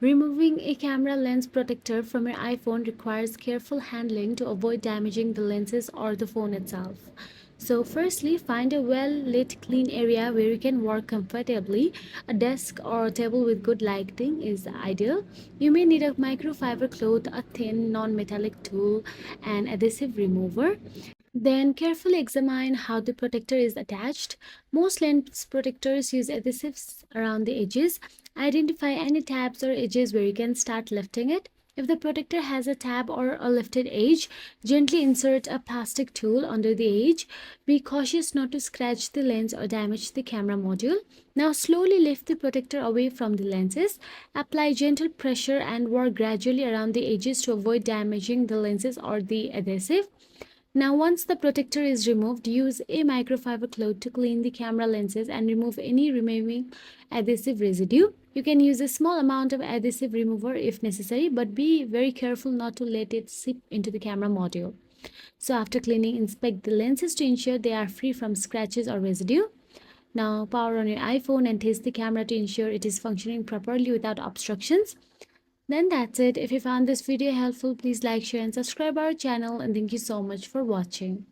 Removing a camera lens protector from your iPhone requires careful handling to avoid damaging the lenses or the phone itself. So, firstly, find a well lit, clean area where you can work comfortably. A desk or a table with good lighting is ideal. You may need a microfiber cloth, a thin, non metallic tool, and adhesive remover. Then carefully examine how the protector is attached. Most lens protectors use adhesives around the edges. Identify any tabs or edges where you can start lifting it. If the protector has a tab or a lifted edge, gently insert a plastic tool under the edge. Be cautious not to scratch the lens or damage the camera module. Now slowly lift the protector away from the lenses. Apply gentle pressure and work gradually around the edges to avoid damaging the lenses or the adhesive. Now, once the protector is removed, use a microfiber cloth to clean the camera lenses and remove any remaining adhesive residue. You can use a small amount of adhesive remover if necessary, but be very careful not to let it seep into the camera module. So, after cleaning, inspect the lenses to ensure they are free from scratches or residue. Now, power on your iPhone and test the camera to ensure it is functioning properly without obstructions. Then that's it. If you found this video helpful, please like, share, and subscribe our channel. And thank you so much for watching.